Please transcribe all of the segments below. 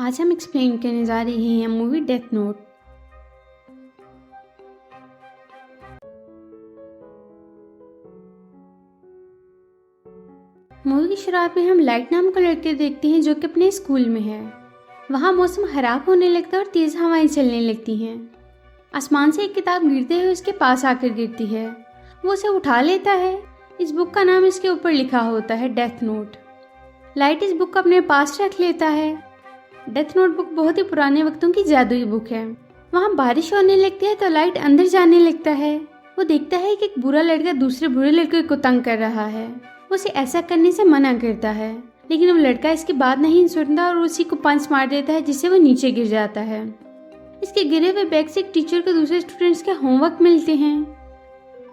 आज हम एक्सप्लेन करने जा रहे हैं मूवी डेथ नोट। मूवी की शुरुआत में हम लाइट नाम का लड़के देखते हैं जो कि अपने स्कूल में है। वहाँ मौसम खराब होने लगता है और तेज हवाएं चलने लगती हैं। आसमान से एक किताब गिरते हुए उसके पास आकर गिरती है। वो उसे उठा लेता है। इस बुक का नाम इसके ऊपर लिखा होता है डेथ नोट। लाइट इस बुक को अपने पास रख लेता है। डेथ नोट बुक बहुत ही पुराने वक्तों की जादुई बुक है। वहाँ बारिश होने लगती है तो लाइट अंदर जाने लगता है। वो देखता है कि एक बुरा लड़का दूसरे बुरे लड़के को तंग कर रहा है। वो उसे ऐसा करने से मना करता है, लेकिन वो लड़का इसकी बात नहीं सुनता और उसी को पंच मार देता है, जिससे वो नीचे गिर जाता है। इसके गिरे हुए बैग से एक टीचर को दूसरे स्टूडेंट्स के होमवर्क मिलते हैं।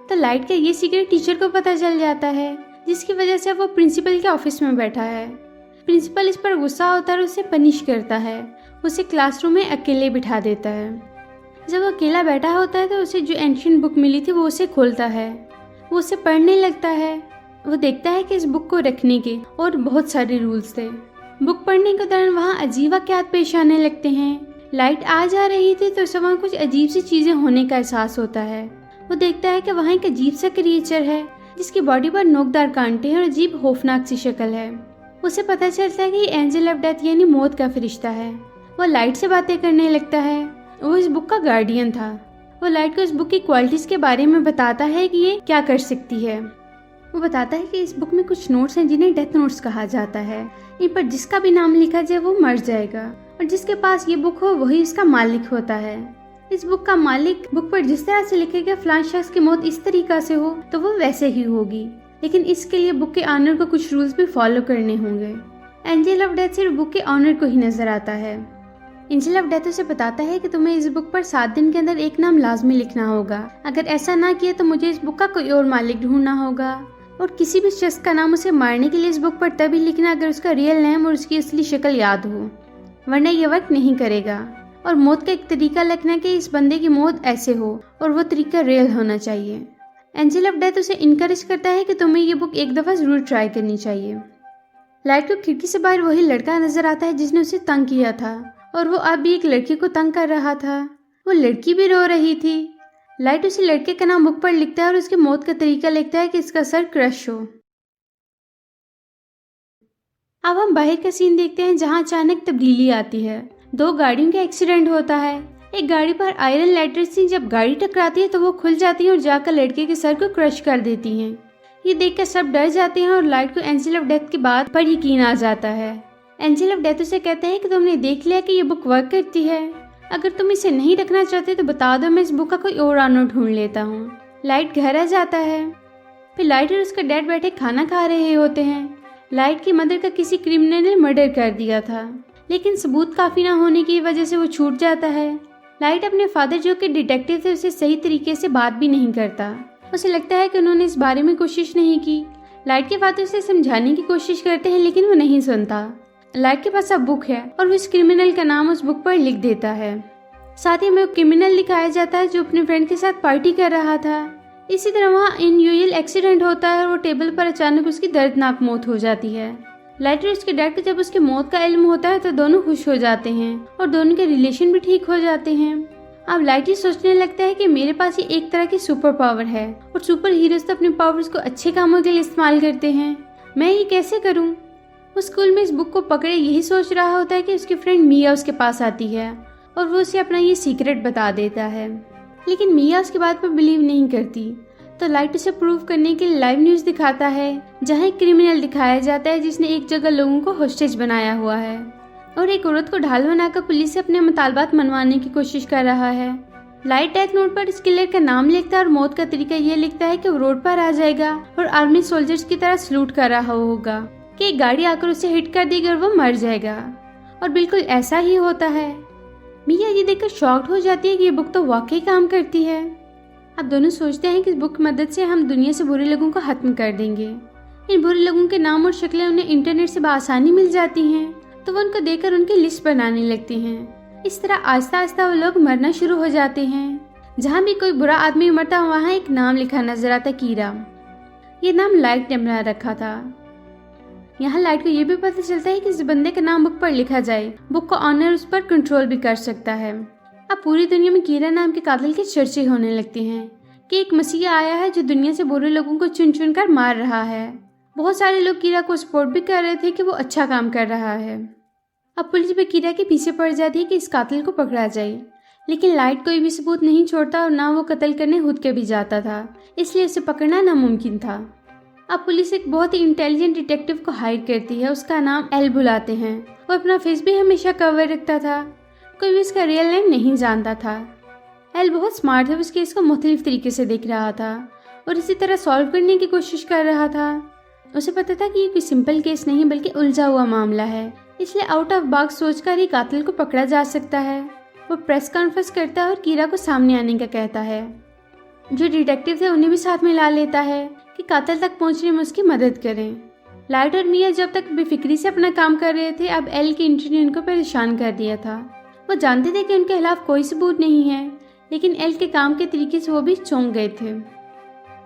तो लाइट का ये सीक्रेट टीचर को पता चल जाता है, जिसकी वजह से वो प्रिंसिपल के ऑफिस में बैठा है। प्रिंसिपल इस पर गुस्सा होता है और उसे पनिश करता है। उसे क्लासरूम में अकेले बिठा देता है। जब वो अकेला बैठा होता है तो उसे जो एंशिएंट बुक मिली थी वो उसे खोलता है। वो उसे पढ़ने लगता है। वो देखता है कि इस बुक को रखने के और बहुत सारे रूल्स थे। बुक पढ़ने के दौरान वहाँ अजीब वाक़यात पेश आने लगते हैं। लाइट आ जा रही थी तो उसे वहाँ कुछ अजीब सी चीज़ें होने का एहसास होता है। वो देखता है कि वहाँ एक अजीब सा क्रिएचर है जिसकी बॉडी पर नोकदार कांटे हैं और अजीब खौफनाक सी शक्ल है। उसे पता चलता है कि ये एंजल ऑफ डेथ यानी मौत का फरिश्ता है। वो लाइट से बातें करने लगता है। वो इस बुक का गार्डियन था। वो लाइट को इस बुक की क्वालिटीज के बारे में बताता है कि ये क्या कर सकती है। वो बताता है कि इस बुक में कुछ नोट्स हैं जिन्हें डेथ नोट्स कहा जाता है। इन पर जिसका भी नाम लिखा जाए वो मर जाएगा और जिसके पास ये बुक हो वही इसका मालिक होता है। इस बुक का मालिक बुक पर जिस तरह से लिखेगा फलां शख्स की मौत इस तरीका से हो तो वो वैसे ही होगी, लेकिन इसके लिए बुक के ऑनर को कुछ रूल्स भी फॉलो करने होंगे। एंजल ऑफ डेथ सिर्फ बुक के ऑनर को ही नजर आता है। एंजल ऑफ डेथ उसे बताता है कि तुम्हें इस बुक पर 7 दिन के अंदर एक नाम लाजमी लिखना होगा। अगर ऐसा ना किया तो मुझे इस बुक का कोई और मालिक ढूंढना होगा, और किसी भी शख्स का नाम उसे मारने के लिए इस बुक पर तभी लिखना अगर उसका रियल नेम और उसकी असली शक्ल याद हो, वरना यह वर्क नहीं करेगा। और मौत का एक तरीका लिखना कि इस बंदे की मौत ऐसे हो और वो तरीका रियल होना चाहिए। एंजल ऑफ डेथ उसे इनकरेज करता है कि तुम्हें ये बुक एक दफ़ा ज़रूर ट्राई करनी चाहिए। लाइट को खिड़की से बाहर वही लड़का नजर आता है जिसने उसे तंग किया था, और वो अब भी एक लड़की को तंग कर रहा था। वो लड़की भी रो रही थी। लाइट उसी लड़के का नाम बुक पर लिखता है और उसकी मौत का तरीका लिखता है कि इसका सर क्रश हो। अब हम बाहर का सीन देखते हैं जहाँ अचानक तब्दीली आती है। 2 गाड़ियों का एक्सीडेंट होता है। एक गाड़ी पर आयरन लेटर्स थी। जब गाड़ी टकराती है तो वो खुल जाती है और जाकर लड़के के सर को क्रश कर देती हैं। ये देखकर सब डर जाते हैं और लाइट को एंजल ऑफ डेथ की बात पर यकीन आ जाता है। एंजल ऑफ डेथ उसे कहते हैं कि तुमने देख लिया कि ये बुक वर्क करती है। अगर तुम इसे नहीं रखना चाहते तो बता दो, मैं इस बुक का कोई और ऑनर ढूंढ लेता हूँ। लाइट घर आ जाता है। फिर लाइट और उसका डैड बैठे खाना खा रहे होते हैं। लाइट की मदर का किसी क्रिमिनल ने मर्डर कर दिया था, लेकिन सबूत काफी ना होने की वजह से वो छूट जाता है। लाइट अपने फादर जो कि डिटेक्टिव थे उसे सही तरीके से बात भी नहीं करता। उसे लगता है कि उन्होंने इस बारे में कोशिश नहीं की। लाइट के फादर उसे समझाने की कोशिश करते हैं, लेकिन वो नहीं सुनता। लाइट के पास अब बुक है और वो इस क्रिमिनल का नाम उस बुक पर लिख देता है। साथ ही में वो क्रिमिनल दिखाया जाता है जो अपने फ्रेंड के साथ पार्टी कर रहा था। इसी तरह वहाँ अनयूजुअल एक्सीडेंट होता है और वो टेबल पर अचानक उसकी दर्दनाक मौत हो जाती है। लाइट और उसके डैड को जब उसकी मौत का इल्म होता है तो दोनों खुश हो जाते हैं और दोनों के रिलेशन भी ठीक हो जाते हैं। अब लाइट ये सोचने लगता है कि मेरे पास ये एक तरह की सुपर पावर है और सुपर हीरोज तो अपने पावर्स को अच्छे कामों के लिए इस्तेमाल करते हैं। मैं ये कैसे करूं? वो स्कूल में इस बुक को पकड़े यही सोच रहा होता है कि उसकी फ्रेंड मिया उसके पास आती है और वो उसे अपना ये सीक्रेट बता देता है, लेकिन मिया उसकी बात पर बिलीव नहीं करती। तो लाइट उसे प्रूव करने के लिए लाइव न्यूज दिखाता है जहां एक क्रिमिनल दिखाया जाता है जिसने एक जगह लोगों को होस्टेज बनाया हुआ है और एक औरत को ढाल बनाकर पुलिस से अपने मुतालबात मनवाने की कोशिश कर रहा है। लाइट डेथ नोट पर इस किलर का नाम लिखता है और मौत का तरीका ये लिखता है कि वो रोड पर आ जाएगा और आर्मी सोल्जर्स की तरह सलूट कर रहा होगा कि एक गाड़ी आकर उसे हिट कर देगी और वो मर जाएगा। और बिल्कुल ऐसा ही होता है। मिया ये देखकर शॉक्ड हो जाती है कि ये बुक तो वाकई काम करती है। अब दोनों सोचते हैं कि इस बुक की मदद से हम दुनिया से बुरे लोगों को खत्म कर देंगे। इन बुरे लोगों के नाम और शक्लें उन्हें इंटरनेट से बआसानी मिल जाती हैं, तो वो उनको देखकर उनकी लिस्ट बनाने लगते हैं। इस तरह आहिस्ता आहिस्ता वो लोग मरना शुरू हो जाते हैं। जहाँ भी कोई बुरा आदमी मरता वहाँ एक नाम लिखा नजर आता, कीरा। ये नाम लाइट ने बना रखा था। यहाँ लाइट को ये भी पता चलता है कि इस बंदे का नाम बुक पर लिखा जाए, बुक का ऑनर उस पर कंट्रोल भी कर सकता है। अब पूरी दुनिया में कीरा नाम के कातिल के चर्चे होने लगते हैं कि एक मसीहा आया है जो दुनिया से बुरे लोगों को चुन चुन कर मार रहा है। बहुत सारे लोग कीरा को सपोर्ट भी कर रहे थे कि वो अच्छा काम कर रहा है। अब पुलिस भी कीरा के पीछे पड़ जाती है कि इस कातिल को पकड़ा जाए, लेकिन लाइट कोई भी सबूत नहीं छोड़ता और ना वो कत्ल करने खुद के भी जाता था, इसलिए उसे पकड़ना नामुमकिन था। अब पुलिस एक बहुत ही इंटेलिजेंट डिटेक्टिव को हायर करती है, उसका नाम एल बुलाते हैं। वो अपना फेस भी हमेशा कवर रखता था, कोई भी उसका रियल नेम नहीं जानता था। एल बहुत स्मार्ट है, उस केस को मुख्तलिफ तरीके से देख रहा था और इसी तरह सॉल्व करने की कोशिश कर रहा था। उसे पता था कि ये कोई सिंपल केस नहीं बल्कि उलझा हुआ मामला है, इसलिए आउट ऑफ बॉक्स सोचकर ही कातिल को पकड़ा जा सकता है। वो प्रेस कॉन्फ्रेंस करता है और कीरा को सामने आने का कहता है। जो डिटेक्टिव थे उन्हें भी साथ में ला लेता है कि कातिल तक पहुंचने में उसकी मदद करें। लाइट और मिया जब तक बेफिक्री से अपना काम कर रहे थे, अब एल की एंट्री ने उनको परेशान कर दिया था। वो जानते थे कि उनके खिलाफ कोई सबूत नहीं है, लेकिन एल के काम के तरीके से वो भी चौंक गए थे।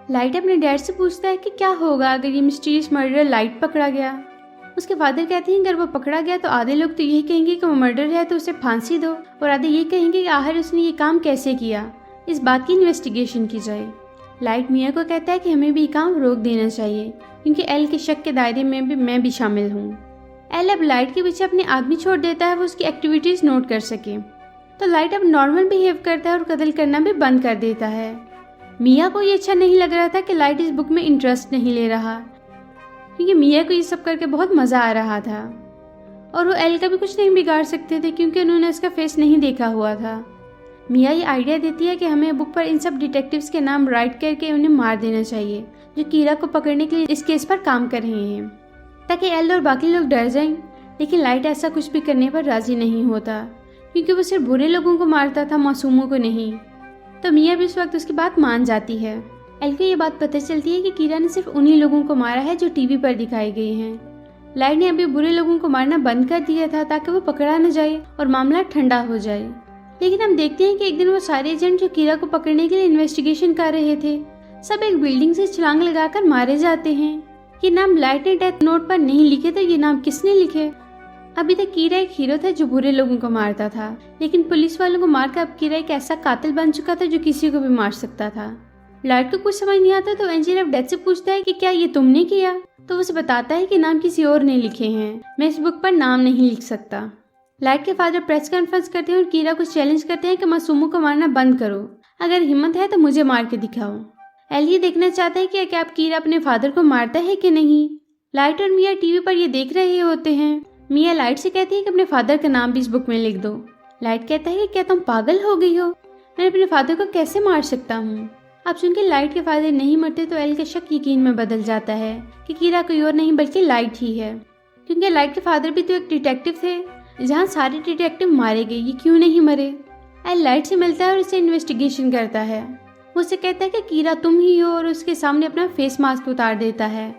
लाइट अपने डैड से पूछता है कि क्या होगा अगर ये मिस्टीरियस मर्डर लाइट पकड़ा गया। उसके फादर कहते हैं अगर वो पकड़ा गया तो आधे लोग तो यही कहेंगे कि वो मर्डर है तो उसे फांसी दो, और आधे ये कहेंगे कि आखिर उसने ये काम कैसे किया, इस बात की इन्वेस्टिगेशन की जाए। लाइट मिया को कहता है कि हमें भी काम रोक देना चाहिए क्योंकि एल के शक के दायरे में भी मैं भी शामिल हूँ। एल अब लाइट के पीछे अपने आदमी छोड़ देता है वो उसकी एक्टिविटीज नोट कर सके, तो लाइट अब नॉर्मल बिहेव करता है और कत्ल करना भी बंद कर देता है। मिया को ये अच्छा नहीं लग रहा था कि लाइट इस बुक में इंटरेस्ट नहीं ले रहा, क्योंकि मिया को ये सब करके बहुत मज़ा आ रहा था और वो एल का भी कुछ नहीं बिगाड़ सकते थे क्योंकि उन्होंने उसका फेस नहीं देखा हुआ था। मिया ये आइडिया देती है कि हमें बुक पर इन सब डिटेक्टिव्स के नाम राइट करके उन्हें मार देना चाहिए जो कीरा को पकड़ने के लिए इस केस पर काम कर रहे हैं, ताकि एल और बाकी लोग डर जाएं। लेकिन लाइट ऐसा कुछ भी करने पर राजी नहीं होता क्योंकि वो सिर्फ बुरे लोगों को मारता था, मासूमों को नहीं। तो मिया भी उस वक्त उसकी बात मान जाती है। एल को ये बात पता चलती है कि कीरा ने सिर्फ उन्हीं लोगों को मारा है जो टीवी पर दिखाए गए हैं। लाइट ने अभी बुरे लोगों को मारना बंद कर दिया था ताकि वो पकड़ा न जाए और मामला ठंडा हो जाए। लेकिन हम देखते हैं कि एक दिन वो सारे एजेंट जो कीरा को पकड़ने के लिए इन्वेस्टिगेशन कर रहे थे, सब एक बिल्डिंग से छलांग लगाकर मारे जाते हैं। ये नाम लाइट ने डेथ नोट पर नहीं लिखे, तो ये नाम किसने लिखे? अभी तक कीरा एक हीरो था जो बुरे लोगों को मारता था, लेकिन पुलिस वालों को मारकर अब कीरा एक ऐसा कातिल बन चुका था जो किसी को भी मार सकता था। लाइट को कुछ समझ नहीं आता तो एंजल ऑफ डेथ से पूछता है कि क्या ये तुमने किया? तो उसे बताता है कि नाम किसी और ने लिखे हैं, मैं इस बुक पर नाम नहीं लिख सकता। लाइट के फादर प्रेस कॉन्फ्रेंस करते हैं और कीरा को चैलेंज करते हैं कि मासूमों को मारना बंद करो, अगर हिम्मत है तो मुझे मार के दिखाओ। एल ये देखना चाहता है कि क्या कीरा अपने फादर को मारता है कि नहीं। लाइट और मिया टीवी पर ये देख रहे होते हैं। मिया लाइट से कहती है कि अपने फादर का नाम भी इस बुक में लिख दो। लाइट कहता है कि क्या तुम पागल हो गई हो, मैं अपने फादर को कैसे मार सकता हूँ। अब चूंकि लाइट के फादर नहीं मरते तो एल का शक यकीन में बदल जाता है कि कीरा कोई और नहीं बल्कि लाइट ही है, क्योंकि लाइट के फादर भी तो एक डिटेक्टिव थे। जहाँ सारे डिटेक्टिव मारे गए, ये क्यों नहीं मरे? एल लाइट से मिलता है और इसे इन्वेस्टिगेशन करता है। वो उसे कहता है कि कीरा तुम ही हो और उसके सामने अपना फेस मास्क उतार देता है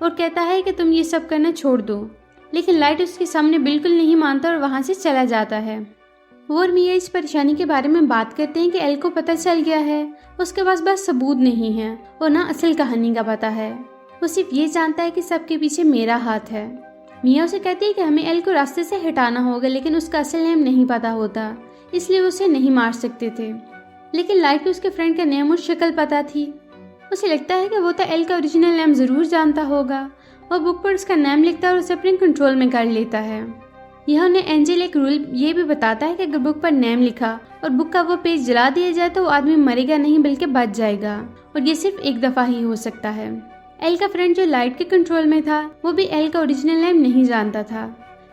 और कहता है कि तुम ये सब करना छोड़ दो। लेकिन लाइट उसके सामने बिल्कुल नहीं मानता और वहाँ से चला जाता है। वो और मिया इस परेशानी के बारे में बात करते हैं कि एल को पता चल गया है, उसके पास बस सबूत नहीं है और ना असल कहानी का पता है। वो सिर्फ ये जानता है कि सबके पीछे मेरा हाथ है। मिया उसे कहती है कि हमें एल को रास्ते से हटाना होगा, लेकिन उसका असल नेम नहीं पता होता, इसलिए उसे नहीं मार सकते थे। लेकिन लाइट को उसके फ्रेंड का नेम और शक्ल पता थी। उसे लगता है कि वो तो एल का ओरिजिनल नेम ज़रूर जानता होगा। वो बुक पर उसका नाम लिखता है और उसे अपने कंट्रोल में कर लेता है। यह उन्हें एंजल एक रूल ये भी बताता है कि अगर बुक पर नेम लिखा और बुक का वो पेज जला दिया जाए तो वो आदमी मरेगा नहीं बल्कि बच जाएगा, और ये सिर्फ एक दफ़ा ही हो सकता है। एल का फ्रेंड जो लाइट के कंट्रोल में था, वो भी एल का ओरिजिनल नेम नहीं जानता था।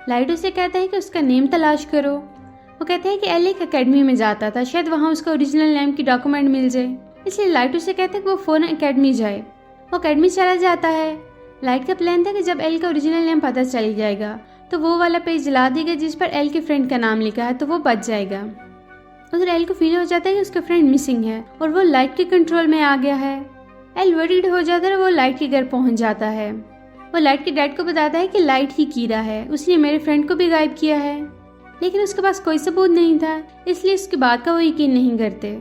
लाइट उसे कहता है कि उसका नेम तलाश करो। वो कहता है कि एल एक अकेडमी में जाता था, शायद वहाँ उसका ओरिजिनल नेम की डॉक्यूमेंट मिल जाए। इसलिए लाइट उसे कहता है कि वो फ़ौरन अकेडमी जाए। वो अकेडमी चला जाता है। लाइट का प्लान था कि जब एल का ओरिजिनल नेम पता चल जाएगा तो वो वाला पेज जला देगा जिस पर एल के फ्रेंड का नाम लिखा है, तो वो बच जाएगा। उधर एल को फील हो जाता है कि उसका फ्रेंड मिसिंग है और वो लाइट के कंट्रोल में आ गया है। एल वरीड हो जाता है और वो लाइट के घर पहुंच जाता है। वो लाइट के डैड को बताता है कि लाइट ही कीरा है, उसने मेरे फ्रेंड को भी गायब किया है। लेकिन उसके पास कोई सबूत नहीं था, इसलिए उसकी बात का वो यकीन नहीं करते।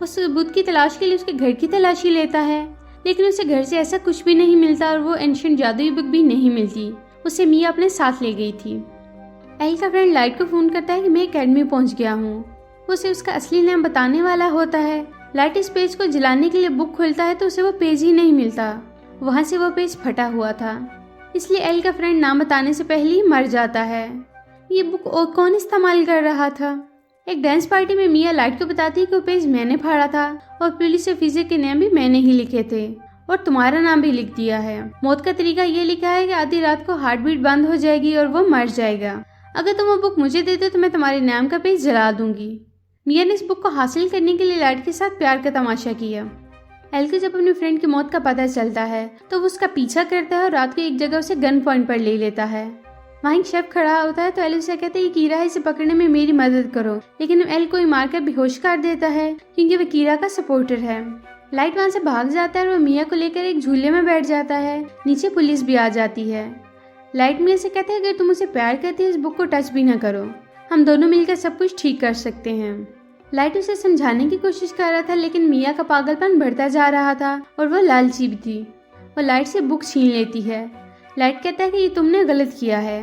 उस सबूत की तलाश के लिए उसके घर की तलाशी लेता है, लेकिन उसे घर से ऐसा कुछ भी नहीं मिलता और वो एंशिएंट जादुई बुक भी नहीं मिलती। उसे मिया अपने साथ ले गई थी। एल का फ्रेंड लाइट को फोन करता है कि मैं एकेडमी पहुंच गया हूँ। उसे उसका असली नाम बताने वाला होता है। लाइट इस पेज को जलाने के लिए बुक खोलता है तो उसे वो पेज ही नहीं मिलता। वहाँ से वो पेज फटा हुआ था, इसलिए एल का फ्रेंड नाम बताने से पहले ही मर जाता है। ये बुक और कौन इस्तेमाल कर रहा था? एक डांस पार्टी में मिया लाइट को बताती है कि वो पेज मैंने फाड़ा था और पुलिस ऑफिसर के नाम भी मैंने ही लिखे थे और तुम्हारा नाम भी लिख दिया है। मौत का तरीका ये लिखा है कि आधी रात को हार्ट बीट बंद हो जाएगी और वो मर जाएगा। अगर तुम वो बुक मुझे दे दो तो मैं तुम्हारे नाम का पेज जला दूंगी। मिया ने इस बुक को हासिल करने के लिए लाइट के साथ प्यार का तमाशा किया। एल को जब अपने फ्रेंड की मौत का पता चलता है तो वो उसका पीछा करता है और रात को एक जगह उसे गन पॉइंट पर ले लेता है। वहाँ एक शेफ खड़ा होता है तो एल उसे कहता है ये कीरा है, इसे पकड़ने में मेरी मदद करो, लेकिन एल को मारकर बेहोश कर देता है क्योंकि वह कीरा का सपोर्टर है। लाइट वहाँ से भाग जाता है और वो मिया को लेकर एक झूले में बैठ जाता है। नीचे पुलिस भी आ जाती है। लाइट मिया से कहते हैं अगर तुम उसे प्यार करती है इस बुक को टच भी ना करो, हम दोनों मिलकर सब कुछ ठीक कर सकते हैं। लाइट उसे समझाने की कोशिश कर रहा था लेकिन मिया का पागलपन बढ़ता जा रहा था और वो लालची भी थी। वो लाइट से बुक छीन लेती है। लाइट कहता है कि ये तुमने गलत किया है।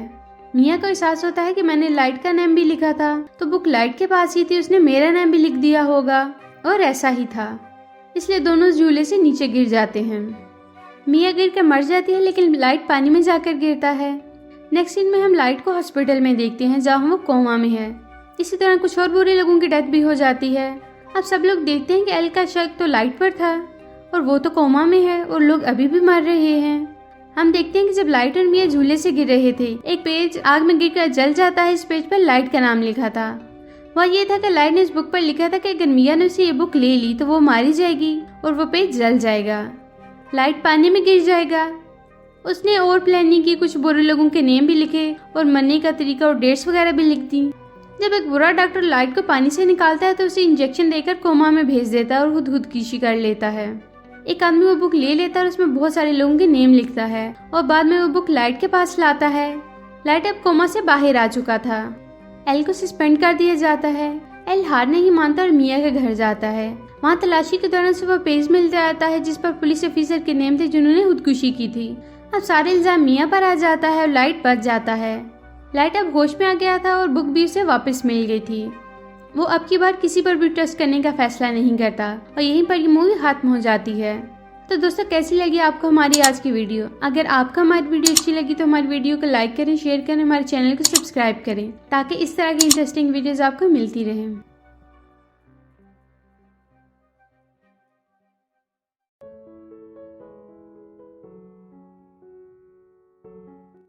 मिया को एहसास होता है कि मैंने लाइट का नाम भी लिखा था तो बुक लाइट के पास ही थी, उसने मेरा नाम भी लिख दिया होगा और ऐसा ही था, इसलिए दोनों झूले से नीचे गिर जाते हैं। मिया गिर कर मर जाती है लेकिन लाइट पानी में जाकर गिरता है। नेक्स्ट सीन में हम लाइट को हॉस्पिटल में देखते हैं जहाँ वो कोमा में है। इसी तरह कुछ और बुरे लोगों की डेथ भी हो जाती है। अब सब लोग देखते हैं कि एल का शक तो लाइट पर था और वो तो कोमा में है और लोग अभी भी मर रहे हैं। हम देखते हैं कि जब लाइट और मिया झूले से गिर रहे थे एक पेज आग में गिरकर जल जाता है। इस पेज पर लाइट का नाम लिखा था। वह ये था कि लाइट ने इस बुक पर लिखा था कि अगर मिया ने उसे ये बुक ले ली तो वो मारी जाएगी और वो पेज जल जाएगा, लाइट पानी में गिर जाएगा। उसने और प्लानिंग की, कुछ बुरे लोगों के नेम भी लिखे और मरने का तरीका और डेट्स वगैरह भी लिख दी। जब एक बुरा डॉक्टर लाइट को पानी से निकालता है तो उसे इंजेक्शन देकर कोमा में भेज देता है और खुद खुदकुशी कर लेता है। एक आदमी वो बुक ले लेता है और उसमें बहुत सारे लोगों के नेम लिखता है और बाद में वो बुक लाइट के पास लाता है। लाइट अब कोमा से बाहर आ चुका था। एल को सस्पेंड कर दिया जाता है। एल हार नहीं मानता और मिया के घर जाता है। वहाँ तलाशी के दौरान सुबह पेज मिलता आता है जिस पर पुलिस ऑफिसर के नेम थे जिन्होंने खुदकुशी की थी। अब सारे इल्जाम मिया पर आ जाता है और लाइट बच जाता है। लाइट अब होश में आ गया था और बुक भी उसे वापस मिल गई थी। वो अब की बार किसी पर भी ट्रस्ट करने का फैसला नहीं करता और यहीं पर ये मूवी खत्म हो जाती है। तो दोस्तों कैसी लगी आपको हमारी आज की वीडियो? अगर आपको हमारी वीडियो अच्छी लगी तो हमारी वीडियो को लाइक करें, शेयर करें, हमारे चैनल को सब्सक्राइब करें ताकि इस तरह की इंटरेस्टिंग वीडियोस आपको मिलती रहें।